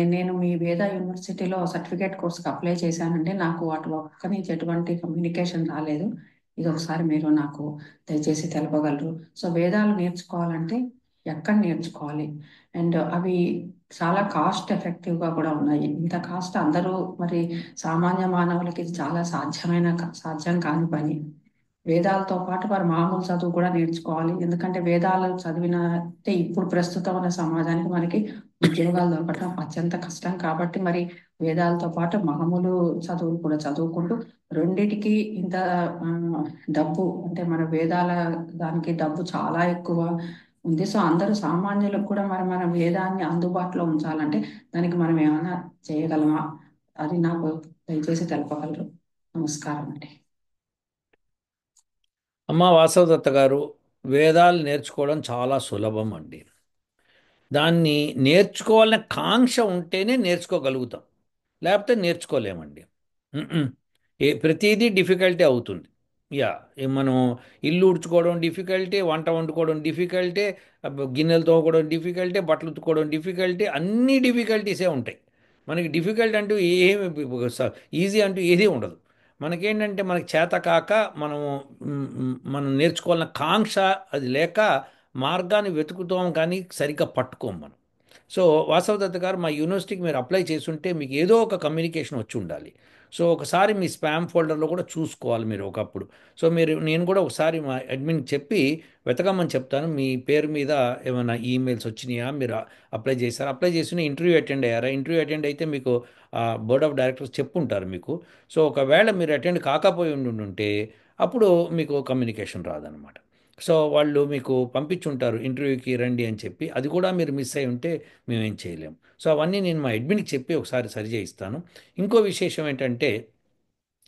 నేను మీ వేద యూనివర్సిటీలో సర్టిఫికేట్ కోర్స్కి అప్లై చేశానంటే నాకు వాటి ఒక్క నుంచి ఎటువంటి కమ్యూనికేషన్ రాలేదు. ఇది ఒకసారి మీరు నాకు దయచేసి తెలపగలరు. సో వేదాలు నేర్చుకోవాలంటే ఎక్కడ నేర్చుకోవాలి? అండ్ అవి చాలా కాస్ట్ ఎఫెక్టివ్గా కూడా ఉన్నాయి. ఇంత కాస్ట్ అందరూ మరి సామాన్య మానవులకి ఇది చాలా సాధ్యం కాని పని. వేదాలతో పాటు వారు మామూలు చదువు కూడా నేర్చుకోవాలి. ఎందుకంటే వేదాలు చదివినట్టే ఇప్పుడు ప్రస్తుతం ఉన్న సమాజానికి మనకి ఉద్యోగాలు దొరకటం అత్యంత కష్టం. కాబట్టి మరి వేదాలతో పాటు మామూలు చదువులు కూడా చదువుకుంటూ రెండిటికి ఇంత ఆ, డబ్బు అంటే మన వేదాల దానికి డబ్బు చాలా ఎక్కువ ఉంది. సో అందరూ సామాన్యులకు కూడా మరి మన వేదాన్ని అందుబాటులో ఉంచాలంటే దానికి మనం ఏమైనా చేయగలమా? అది నాకు దయచేసి తెలపగలరు. నమస్కారం అండి. అమ్మ వాసవదత్త గారు, వేదాలు నేర్చుకోవడం చాలా సులభం అండి. దాన్ని నేర్చుకోవాలనే కాంక్ష ఉంటేనే నేర్చుకోగలుగుతాం, లేకపోతే నేర్చుకోలేమండి. మ్మ్. ప్రతిదీ డిఫికల్టీ అవుతుంది. యా, మనం ఇల్లు ఉడ్చుకోవడం డిఫికల్టీ, వంట వండుకోవడం డిఫికల్టీ, గిన్నెలు తోముకోవడం డిఫికల్టీ, బట్టలు ఉతుక్కోవడం డిఫికల్టీ, అన్నీ డిఫికల్టీసే ఉంటాయి. మనకి డిఫికల్టీ అంటూ ఏమి ఈజీ అంటూ ఏదీ ఉండదు. మనకేంటంటే మనకి చేత కాక మనము మనం నేర్చుకోవాలన్న కాంక్ష అది లేక మార్గాన్ని వెతుకుతాం, కానీ సరిగ్గా పట్టుకోం మనం. సో వాసవదత్త గారు, మా యూనివర్సిటీకి మీరు అప్లై చేసుంటే మీకు ఏదో ఒక కమ్యూనికేషన్ వచ్చి ఉండాలి. సో ఒకసారి మీ స్పామ్ ఫోల్డర్లో కూడా చూసుకోవాలి మీరు ఒకప్పుడు. సో నేను కూడా ఒకసారి మా అడ్మిన్కి చెప్పి వెతకమని చెప్తాను. మీ పేరు మీద ఏమైనా ఈమెయిల్స్ వచ్చినాయా, మీరు అప్లై చేశారా, అప్లై చేసిన ఇంటర్వ్యూ అటెండ్ అయ్యారా, ఇంటర్వ్యూ అటెండ్ అయితే మీకు బోర్డ్ ఆఫ్ డైరెక్టర్స్ చెప్పుంటారు మీకు. సో ఒకవేళ మీరు అటెండ్ కాకపోయి ఉంటే అప్పుడు మీకు కమ్యూనికేషన్ రాదనమాట. సో వాళ్ళు మీకు పంపించుంటారు ఇంటర్వ్యూకి రండి అని చెప్పి, అది కూడా మీరు మిస్ అయి ఉంటే మేమేం చేయలేము. సో అవన్నీ నేను మా అడ్మిన్కి చెప్పి ఒకసారి సరి చేయిస్తాను. ఇంకో విశేషం ఏంటంటే,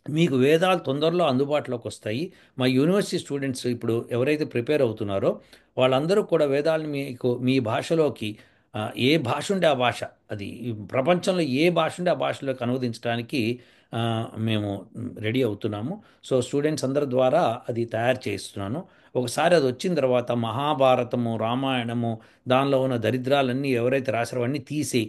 మీకు వేదాలు తొందరలో అందుబాటులోకి వస్తాయి. మా యూనివర్సిటీ స్టూడెంట్స్ ఇప్పుడు ఎవరైతే ప్రిపేర్ అవుతున్నారో వాళ్ళందరూ కూడా వేదాలను మీకు మీ భాషలోకి, ఏ భాష ఉంటే ఆ భాష, అది ఈ ప్రపంచంలో ఏ భాష ఉంటే ఆ భాషలోకి అనువదించడానికి ఆ, మేము రెడీ అవుతున్నాము. సో స్టూడెంట్స్ అందరి ద్వారా అది తయారు చేస్తున్నాను. ఒకసారి అది వచ్చిన తర్వాత మహాభారతము, రామాయణము, దానిలో ఉన్న దరిద్రాలన్నీ ఎవరైతే రాశారో అవన్నీ తీసి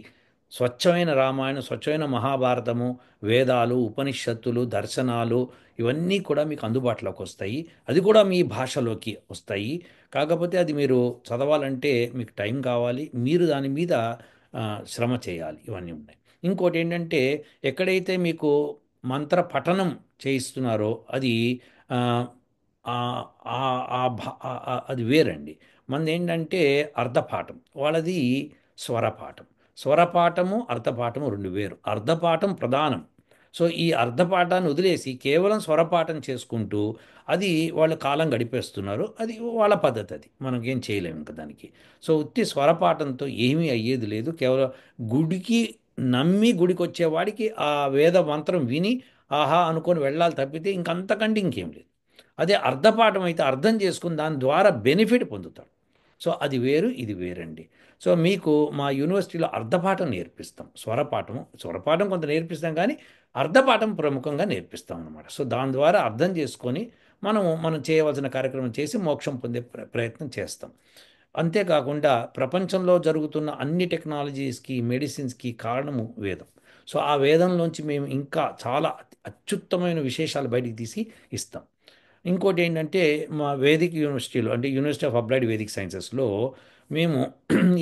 స్వచ్ఛమైన రామాయణం, స్వచ్ఛమైన మహాభారతము, వేదాలు, ఉపనిషత్తులు, దర్శనాలు, ఇవన్నీ కూడా మీకు అందుబాటులోకి వస్తాయి. అది కూడా మీ భాషలోకి వస్తాయి. కాకపోతే అది మీరు చదవాలంటే మీకు టైం కావాలి, మీరు దాని మీద శ్రమ చేయాలి. ఇవన్నీ ఉన్నాయి. ఇంకోటి ఏంటంటే, ఎక్కడైతే మీకు మంత్ర పఠనం చేయిస్తున్నారో అది ఆ, ఆ, ఆ, అది వేరండి. మనది ఏంటంటే అర్ధపాఠం, వాళ్ళది స్వరపాఠం. స్వరపాఠము అర్ధపాఠము రెండు వేరు. అర్ధపాఠం ప్రధానం. సో ఈ అర్ధపాఠాన్ని వదిలేసి కేవలం స్వరపాఠం చేసుకుంటూ అది వాళ్ళు కాలం గడిపేస్తున్నారు. అది వాళ్ళ పద్ధతి, అది మనకేం చేయలేము ఇంకా దానికి. సో ఉత్తి స్వరపాఠంతో ఏమీ అయ్యేది లేదు. కేవలం గుడికి నమ్మి గుడికి వచ్చేవాడికి ఆ వేద మంత్రం విని ఆహా అనుకొని వెళ్ళాలి తప్పితే ఇంకంతకంటే ఇంకేం లేదు. అదే అర్ధపాఠం అయితే అర్థం చేసుకుని దాని ద్వారా బెనిఫిట్ పొందుతాడు. సో అది వేరు, ఇది వేరండి. సో మీకు మా యూనివర్సిటీలో అర్ధపాఠం నేర్పిస్తాం. స్వరపాఠం కొంత నేర్పిస్తాం, కానీ అర్ధపాఠం ప్రముఖంగా నేర్పిస్తాం అనమాట. సో దాని ద్వారా అర్థం చేసుకొని మనం చేయవలసిన కార్యక్రమం చేసి మోక్షం పొందే ప్రయత్నం చేస్తాం. అంతేకాకుండా ప్రపంచంలో జరుగుతున్న అన్ని టెక్నాలజీస్కి, మెడిసిన్స్కి కారణము వేదం. సో ఆ వేదంలోంచి మేము ఇంకా చాలా అత్యుత్తమైన విశేషాలు బయటికి తీసి ఇస్తాం. ఇంకోటి ఏంటంటే, మా వేదిక్ యూనివర్సిటీలో, అంటే యూనివర్సిటీ ఆఫ్ అప్లైడ్ వేదిక్ సైన్సెస్లో మేము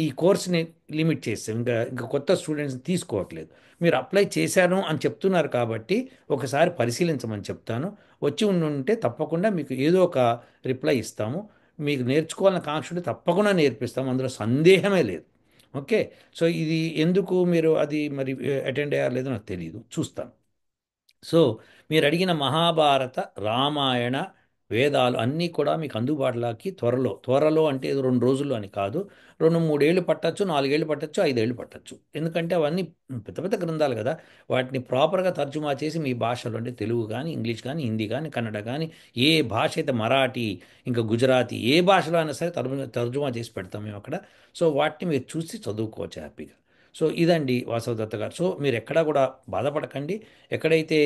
ఈ కోర్స్ని లిమిట్ చేసాం. ఇంకా కొత్త స్టూడెంట్స్ని తీసుకోవట్లేదు. మీరు అప్లై చేశాను అని చెప్తున్నారు కాబట్టి ఒకసారి పరిశీలించమని చెప్తాను. వచ్చి ఉంటే తప్పకుండా మీకు ఏదో ఒక రిప్లై ఇస్తాము. మీకు నేర్చుకోవాలని కాంక్ష ఉంటే తప్పకుండా నేర్పిస్తాము, అందులో సందేహమే లేదు. ఓకే. సో ఇది ఎందుకు మీరు అది మరి అటెండ్ అయ్యారో లేదో నాకు తెలియదు, చూస్తాను. సో మీరు అడిగిన మహాభారత, రామాయణ, వేదాలు అన్నీ కూడా మీకు అందుబాటులోకి త్వరలో, త్వరలో అంటే ఏదో 2 రోజుల్లో అని కాదు, 2-3 ఏళ్ళు పట్టచ్చు, 4 ఏళ్ళు పట్టచ్చు, 5 ఏళ్ళు పట్టచ్చు. ఎందుకంటే అవన్నీ పెద్ద పెద్ద గ్రంథాలు కదా. వాటిని ప్రాపర్గా తర్జుమా చేసి మీ భాషలో, అంటే తెలుగు కానీ, ఇంగ్లీష్ కానీ, హిందీ కానీ, కన్నడ కానీ, ఏ భాష అయితే, మరాఠీ, ఇంకా గుజరాతీ, ఏ భాషలో అయినా సరే తర్జుమా చేసి పెడతాం మేము అక్కడ. సో వాటిని మీరు చూసి చదువుకోవచ్చు హ్యాపీగా. సో ఇదండి వాసవదత్త గారు. సో మీరు ఎక్కడా కూడా బాధపడకండి. ఎక్కడైతే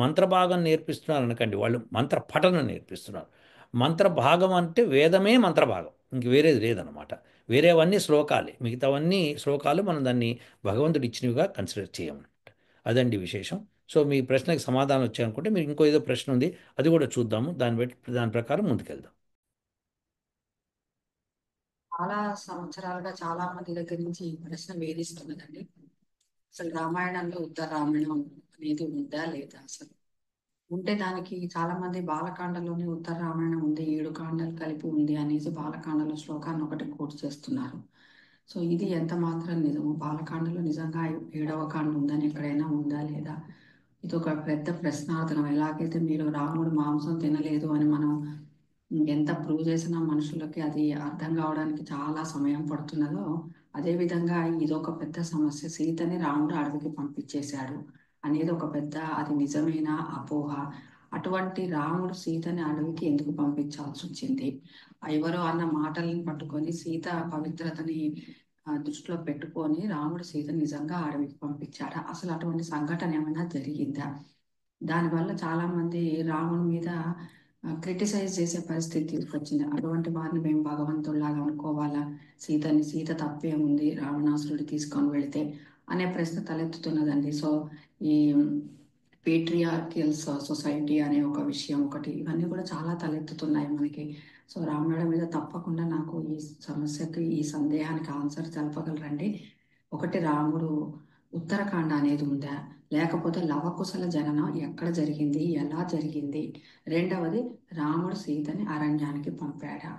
మంత్రభాగం నేర్పిస్తున్నారు అనకండి, వాళ్ళు మంత్ర పఠనం నేర్పిస్తున్నారు. మంత్రభాగం అంటే వేదమే మంత్రభాగం, ఇంక వేరేది లేదనమాట. వేరేవన్నీ శ్లోకాలే, మిగతావన్నీ శ్లోకాలు. మనం దాన్ని భగవంతుడు ఇచ్చినవిగా కన్సిడర్ చేయమన్నమాట. అదండి విశేషం. సో మీ ప్రశ్నకి సమాధానం వచ్చాయనుకుంటే, మీరు ఇంకో ఏదో ప్రశ్న ఉంది, అది కూడా చూద్దాము. దాని ప్రకారం ముందుకెళ్దాం. చాలా సంవత్సరాలుగా చాలా మంది దగ్గర నుంచి ఈ ప్రశ్న వేధిస్తున్నదండి. అసలు రామాయణంలో ఉత్తర రామాయణం అనేది ఉందా లేదా అసలు? ఉంటే దానికి చాలా మంది బాలకాండలోని ఉత్తర రామాయణం ఉంది, 7 కాండాలు కలిపి ఉంది అనేసి బాలకాండలో శ్లోకాన్ని ఒకటి కోట్ చేస్తున్నారు. సో ఇది ఎంత మాత్రం నిజము? బాలకాండలో నిజంగా 7వ కాండ ఉందని ఎక్కడైనా ఉందా లేదా? ఇది ఒక పెద్ద ప్రశ్నార్థకం. ఎలాగైతే మీరు రాముడు మాంసం తినలేదు అని మనం ఎంత ప్రూవ్ చేసినా మనుషులకి అది అర్థం కావడానికి చాలా సమయం పడుతున్నదో, అదేవిధంగా ఇదొక పెద్ద సమస్య. సీతని రాముడు అడవికి పంపించేశాడు అనేది ఒక పెద్ద, అది నిజమైన అపోహ. అటువంటి రాముడు సీతని అడవికి ఎందుకు పంపించాల్సి వచ్చింది? ఎవరో అన్న మాటలను పట్టుకొని సీత పవిత్రతని దృష్టిలో పెట్టుకొని రాముడు సీతని నిజంగా అడవికి పంపించాడా? అసలు అటువంటి సంఘటన ఏమైనా జరిగిందా? దానివల్ల చాలా మంది రాముని మీద క్రిటిసైజ్ చేసే పరిస్థితి తీసుకొచ్చింది. అటువంటి వారిని మేము భగవంతుల్లాగా అనుకోవాలా? సీత తప్పే ఉంది రావణాసురుడు తీసుకొని వెళితే అనే ప్రశ్న తలెత్తుతున్నదండి. సో ఈ పేట్రియార్కియల్ సొసైటీ అనే ఒక విషయం ఒకటి, ఇవన్నీ కూడా చాలా తలెత్తుతున్నాయి మనకి. సో రామాయణం మీద తప్పకుండా నాకు ఈ సమస్యకి, ఈ సందేహానికి ఆన్సర్ తెలపగలరండి. ఒకటి, రాముడు ఉత్తరాఖండ అనేది ఉందా? లేకపోతే లవకుశల జననం ఎక్కడ జరిగింది, ఎలా జరిగింది? రెండవది, రాముడు సీతని అరణ్యానికి పంపాడా?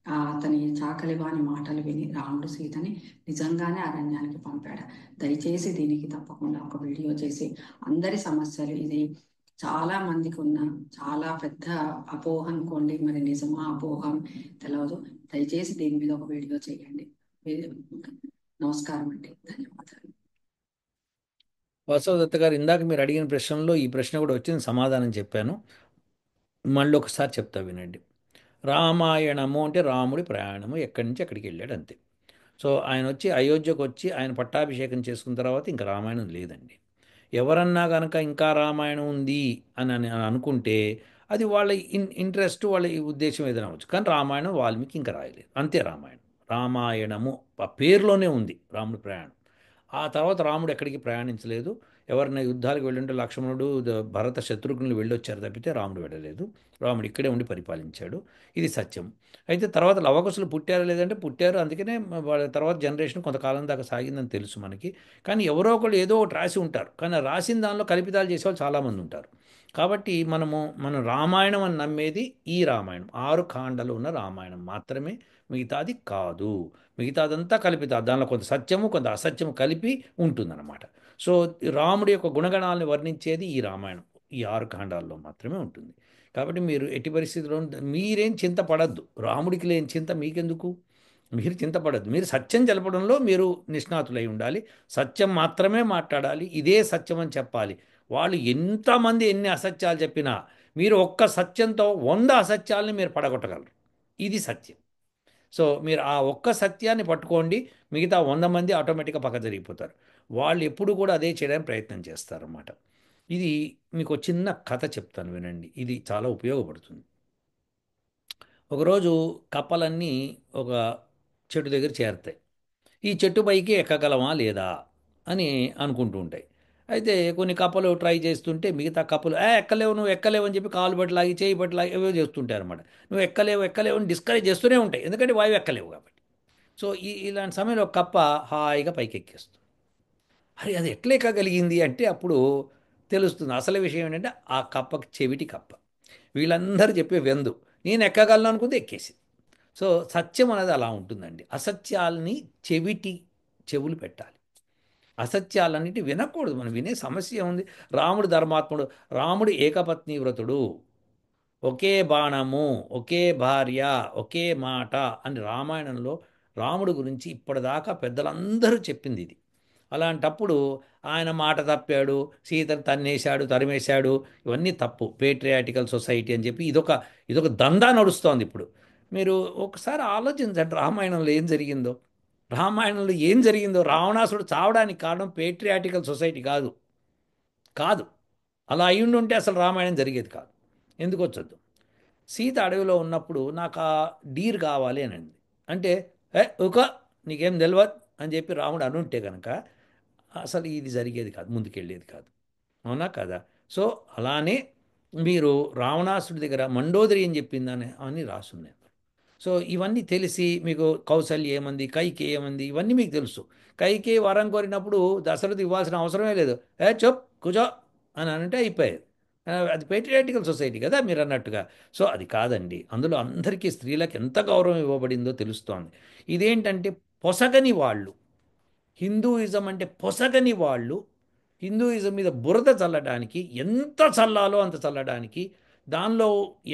అతని చాకలివాని మాటలు విని రాముడు సీతని నిజంగానే అరణ్యానికి పంపాడా? దయచేసి దీనికి తప్పకుండా ఒక వీడియో చేసి అందరి సమస్యలు, ఇది చాలా మందికి ఉన్న చాలా పెద్ద అపోహ అనుకోండి, మరి నిజమా అపోహం తెలియదు. దయచేసి దీని మీద ఒక వీడియో చేయండి. నమస్కారం అండి, ధన్యవాదాలు. వాసవదత్త గారు, ఇందాక మీరు అడిగిన ప్రశ్నలో ఈ ప్రశ్న కూడా వచ్చింది, సమాధానం చెప్పాను. మళ్ళీ ఒకసారి చెప్తా వినండి. రామాయణము అంటే రాముడి ప్రయాణము, ఎక్కడి నుంచి ఎక్కడికి వెళ్ళాడు అంతే. సో ఆయన వచ్చి అయోధ్యకు వచ్చి ఆయన పట్టాభిషేకం చేసుకున్న తర్వాత ఇంకా రామాయణం లేదండి. ఎవరన్నా కనుక ఇంకా రామాయణం ఉంది అని అనుకుంటే అది వాళ్ళ ఇంట్రెస్ట్, వాళ్ళ ఉద్దేశం ఏదైనా అవ్వచ్చు. కానీ రామాయణం వాల్మీకి ఇంకా రాయలేదు, అంతే. రామాయణము ఆ పేరులోనే ఉంది రాముడి ప్రయాణం. ఆ తర్వాత రాముడు ఎక్కడికి ప్రయాణించలేదు. ఎవరైనా యుద్ధాలకు వెళ్ళుంటే లక్ష్మణుడు, భరత, శత్రుఘ్నులు వెళ్ళొచ్చారు తప్పితే రాముడు వెళ్ళలేదు. రాముడు ఇక్కడే ఉండి పరిపాలించాడు. ఇది సత్యం. అయితే తర్వాత లవకుశులు పుట్టారు లేదంటే పుట్టారు, అందుకనే వాళ్ళ తర్వాత జనరేషన్ కొంతకాలం దాకా సాగిందని తెలుసు మనకి. కానీ ఎవరో ఒకళ్ళు ఏదో ఒకటి రాసి ఉంటారు, కానీ ఆ రాసిన దానిలో కల్పితాలు చేసేవాళ్ళు చాలామంది ఉంటారు. కాబట్టి మనం రామాయణం అని నమ్మేది ఈ రామాయణం, 6 కాండలు ఉన్న రామాయణం మాత్రమే, మిగతాది కాదు. మిగతాదంతా కల్పిత, దానిలో కొంత సత్యము కొంత అసత్యము కలిపి ఉంటుందన్నమాట. సో రాముడి యొక్క గుణగణాలను వర్ణించేది ఈ రామాయణం, ఈ 6 కాండాల్లో మాత్రమే ఉంటుంది. కాబట్టి మీరు ఎట్టి పరిస్థితుల్లో మీరేం చింతపడద్దు, రాముడికి లేని చింత మీకెందుకు? మీరు చింతపడద్దు. మీరు సత్యం తెలపడంలో మీరు నిష్ణాతులై ఉండాలి. సత్యం మాత్రమే మాట్లాడాలి, ఇదే సత్యం అని చెప్పాలి. వాళ్ళు ఎంతమంది ఎన్ని అసత్యాలు చెప్పినా మీరు ఒక్క సత్యంతో 100 అసత్యాలని మీరు పడగొట్టగలరు. ఇది సత్యం. సో మీరు ఆ ఒక్క సత్యాన్ని పట్టుకోండి, మిగతా 100 మంది ఆటోమేటిక్గా పక్క జరిగిపోతారు. వాళ్ళు ఎప్పుడు కూడా అదే చేయడానికి ప్రయత్నం చేస్తారన్నమాట. ఇది మీకు ఒక చిన్న కథ చెప్తాను వినండి, ఇది చాలా ఉపయోగపడుతుంది. ఒకరోజు కప్పలన్నీ ఒక చెట్టు దగ్గర చేరతాయి. ఈ చెట్టు పైకి ఎక్కగలమా లేదా అని అనుకుంటూ ఉంటాయి. అయితే కొన్ని కప్పలు ట్రై చేస్తుంటే మిగతా కప్పలు ఎక్కలేవు, నువ్వు ఎక్కలేవు అని చెప్పి కాలు బట్టి చేయి బట్టి ఏవో చేస్తుంటాయి అనమాట. నువ్వు ఎక్కలేవు ఎక్కలేవు అని డిస్కరేజ్ చేస్తూనే ఉంటాయి, ఎందుకంటే వాయువు ఎక్కలేవు కాబట్టి. సో ఇలాంటి సమయంలో ఒక కప్ప హాయిగా పైకి ఎక్కేస్తుంది. అరే అది ఎట్లా ఎక్కగలిగింది అంటే అప్పుడు తెలుస్తుంది అసలు విషయం ఏంటంటే ఆ కప్పకి చెవిటి కప్ప. వీళ్ళందరూ చెప్పే వెందు, నేను ఎక్కగలను అనుకుంటే ఎక్కేసి. సో సత్యం అనేది అలా ఉంటుందండి. అసత్యాల్ని చెవులు పెట్టాలి. అసత్యాలన్నిటి వినకూడదు. మనం వినే సమస్య ఉంది. రాముడు ధర్మాత్ముడు, రాముడు ఏకపత్ని వ్రతుడు, ఒకే బాణము, ఒకే భార్య, ఒకే మాట అని రామాయణంలో రాముడు గురించి ఇప్పటిదాకా పెద్దలందరూ చెప్పింది ఇది. అలాంటప్పుడు ఆయన మాట తప్పాడు, సీతను తన్నేశాడు, తరిమేశాడు, ఇవన్నీ తప్పు. పేట్రియాటికల్ సొసైటీ అని చెప్పి ఇదొక దందా నడుస్తోంది ఇప్పుడు. మీరు ఒకసారి ఆలోచించండి, రామాయణంలో ఏం జరిగిందో. రావణాసుడు చావడానికి కారణం పేట్రియాటికల్ సొసైటీ కాదు. కాదు. అలా అయ్యుండి ఉంటే అసలు రామాయణం జరిగేది కాదు. ఎందుకు వచ్చొద్దు. సీత అడవిలో ఉన్నప్పుడు నాకు ఆ డీర్ కావాలి అని అంది. అంటే ఒక నీకేం తెలియదు అని చెప్పి రాముడు అనుంటే కనుక అసలు ఇది జరిగేది కాదు, ముందుకెళ్ళేది కాదు. అవునా కదా? సో అలానే మీరు రావణాసుడి దగ్గర మండోదరి అని చెప్పిందని అని రాసున్నాయి. సో ఇవన్నీ తెలిసి మీకు కౌసల్య ఏమంది, కైకి ఏమంది, ఇవన్నీ మీకు తెలుసు. కైకి వరం కోరినప్పుడు దశరథుడు ఇవ్వాల్సిన అవసరమే లేదు. చెప్ కూచో అని అంటే అయిపోయేది. అది పేట్రియాటికల్ సొసైటీ కదా మీరు అన్నట్టుగా. సో అది కాదండి. అందులో అందరికీ స్త్రీలకు ఎంత గౌరవం ఇవ్వబడిందో తెలుస్తోంది. ఇదేంటంటే పొసగని వాళ్ళు, హిందూయిజం అంటే పొసగని వాళ్ళు హిందూయిజం మీద బురద చల్లడానికి ఎంత చల్లాలో అంత చల్లడానికి, దానిలో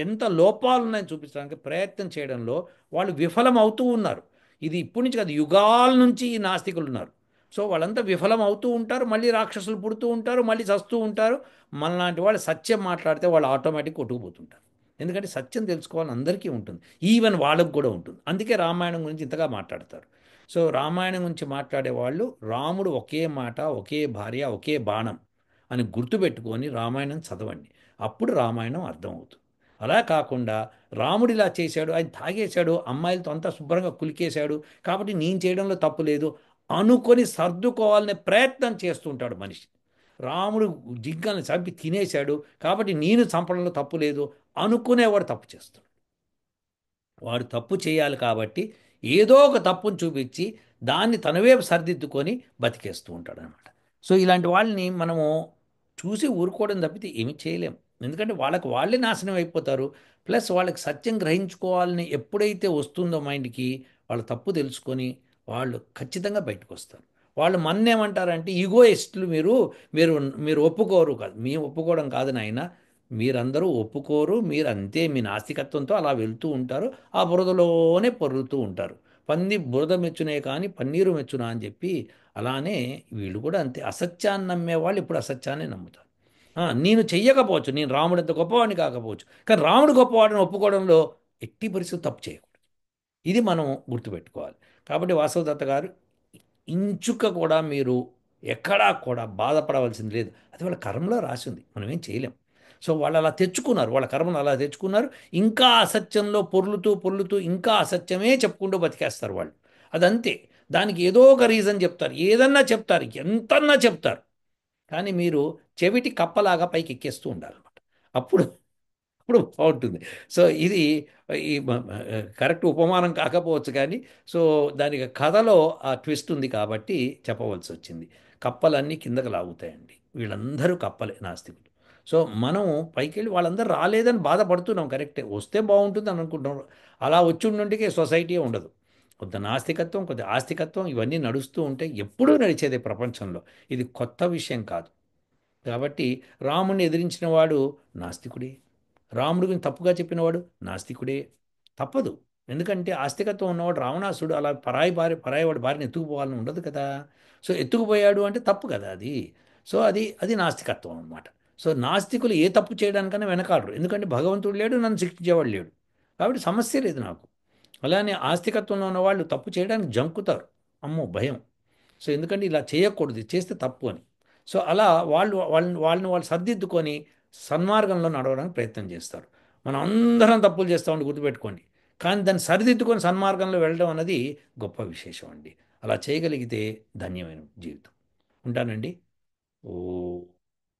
ఎంత లోపాలు ఉన్నాయని చూపించడానికి ప్రయత్నం చేయడంలో వాళ్ళు విఫలం అవుతూ ఉన్నారు. ఇది ఇప్పటి నుంచి కాదు, యుగాల నుంచి ఈ నాస్తికులు ఉన్నారు. సో వాళ్ళంతా విఫలం అవుతూ ఉంటారు, మళ్ళీ రాక్షసులు పుడుతూ ఉంటారు, మళ్ళీ చస్తూ ఉంటారు. మనలాంటి వాళ్ళు సత్యం మాట్లాడితే వాళ్ళు ఆటోమేటిక్ కొట్టుకుపోతుంటారు. ఎందుకంటే సత్యం తెలుసుకోవాలని అందరికీ ఉంటుంది, ఈవెన్ వాళ్ళకు కూడా ఉంటుంది. అందుకే రామాయణం గురించి ఇంతగా మాట్లాడతారు. సో రామాయణం గురించి మాట్లాడే వాళ్ళు రాముడు ఒకే మాట, ఒకే భార్య, ఒకే బాణం అని గుర్తుపెట్టుకొని రామాయణం చదవండి. అప్పుడు రామాయణం అర్థమవుతుంది. అలా కాకుండా రాముడు ఇలా చేశాడు, ఆయన తాగేశాడు, అమ్మాయిలతో అంతా శుభ్రంగా కులికేశాడు, కాబట్టి నేను చేయడంలో తప్పు లేదు అనుకొని సర్దుకోవాలనే ప్రయత్నం చేస్తుంటాడు మనిషి. రాముడు జింకల్ని చంపి తినేశాడు, కాబట్టి నేను చంపడంలో తప్పు లేదు అనుకునేవాడు తప్పు చేస్తాడు. వాడు తప్పు చేయాలి కాబట్టి ఏదో ఒక తప్పును చూపించి దాన్ని తన వైపు సరిదిద్దుకొని బతికేస్తూ ఉంటాడు అనమాట. సో ఇలాంటి వాళ్ళని మనము చూసి ఊరుకోవడం తప్పితే ఏమి చేయలేం. ఎందుకంటే వాళ్ళకి వాళ్ళే నాశనం అయిపోతారు. ప్లస్ వాళ్ళకి సత్యం గ్రహించుకోవాలని ఎప్పుడైతే వస్తుందో మైండ్కి, వాళ్ళ తప్పు తెలుసుకొని వాళ్ళు ఖచ్చితంగా బయటకు వస్తారు. వాళ్ళు మన్నేమంటారంటే ఈగోయిస్టులు, మీరు మీరు మీరు ఒప్పుకోరు కాదు, మేము ఒప్పుకోవడం కాదు నాయన, మీరందరూ ఒప్పుకోరు, మీరు అంతే మీ నాస్తికత్వంతో అలా వెళ్తూ ఉంటారు, ఆ బురదలోనే పొర్లుతూ ఉంటారు. పంది బురద మెచ్చునే కానీ పన్నీరు మెచ్చునా అని చెప్పి, అలానే వీళ్ళు కూడా అంతే. అసత్యాన్ని నమ్మేవాళ్ళు ఇప్పుడు అసత్యాన్ని నమ్ముతారు. నేను చెయ్యకపోవచ్చు, నేను రాముడు అంత గొప్పవాడిని కాకపోవచ్చు, కానీ రాముడు గొప్పవాడిని ఒప్పుకోవడంలో ఎట్టి పరిస్థితి తప్పు చేయకూడదు. ఇది మనం గుర్తుపెట్టుకోవాలి. కాబట్టి వాసవదత్త గారు, ఇంచుక కూడా మీరు ఎక్కడా కూడా బాధపడవలసింది లేదు. అది వాళ్ళ కర్మలో రాసి ఉంది, మనం ఏం చేయలేం. సో వాళ్ళు అలా తెచ్చుకున్నారు, వాళ్ళ కర్మను అలా తెచ్చుకున్నారు. ఇంకా అసత్యంలో పొర్లుతూ పొర్లుతూ ఇంకా అసత్యమే చెప్పుకుంటూ బతికేస్తారు వాళ్ళు. అదంతే. దానికి ఏదో ఒక రీజన్ చెప్తారు, ఏదన్నా చెప్తారు, ఎంతన్నా చెప్తారు. కానీ మీరు చెవిటి కప్పలాగా పైకి ఎక్కేస్తూ ఉండాలన్నమాట. అప్పుడు అప్పుడు బాగుంటుంది. సో ఇది ఈ కరెక్ట్ ఉపమానం కాకపోవచ్చు కానీ, సో దానికి కథలో ఆ ట్విస్ట్ ఉంది కాబట్టి చెప్పవలసి వచ్చింది. కప్పలన్నీ కిందకు లాగుతాయండి, వీళ్ళందరూ కప్పలే నాస్తికులు. సో మనం పైకి వెళ్ళి వాళ్ళందరూ రాలేదని బాధపడుతున్నాం, కరెక్టే, వస్తే బాగుంటుంది అని అనుకుంటున్నాం. అలా వచ్చి ఉండుంటే సొసైటీ ఉండదు. కొంత నాస్తికత్వం, కొంత ఆస్తికత్వం, ఇవన్నీ నడుస్తూ ఉంటే ఎప్పుడూ నడిచేదే ప్రపంచంలో. ఇది కొత్త విషయం కాదు. కాబట్టి రాముణ్ణి ఎదిరించిన వాడు నాస్తికుడే, రాముడి గురించి తప్పుగా చెప్పినవాడు నాస్తికుడే. తప్పదు. ఎందుకంటే ఆస్తికత్వం ఉన్నవాడు రావణాసుడు అలా పరాయి వాడి భార్యను ఎత్తుకుపోవాలని ఉండదు కదా. సో ఎత్తుకుపోయాడు అంటే తప్పు కదా అది. సో అది నాస్తికత్వం అన్నమాట. సో నాస్తికులు ఏ తప్పు చేయడానికన్నా వెనకాడరు, ఎందుకంటే భగవంతుడు లేడు, నన్ను శిక్షించేవాడు లేడు, కాబట్టి సమస్య లేదు నాకు. అలానే ఆస్తికత్వంలో ఉన్న వాళ్ళు తప్పు చేయడానికి జంకుతారు, అమ్మో భయం. సో ఎందుకంటే ఇలా చేయకూడదు, ఇది చేస్తే తప్పు అని. సో అలా వాళ్ళని వాళ్ళు సర్దిద్దుకొని సన్మార్గంలో నడవడానికి ప్రయత్నం చేస్తారు. మనం అందరం తప్పులు చేస్తామని గుర్తుపెట్టుకోండి, కానీ దాన్ని సరిదిద్దుకొని సన్మార్గంలో వెళ్ళడం అన్నది గొప్ప విశేషం అండి. అలా చేయగలిగితే ధన్యమైన జీవితం. ఉంటానండి. ఓ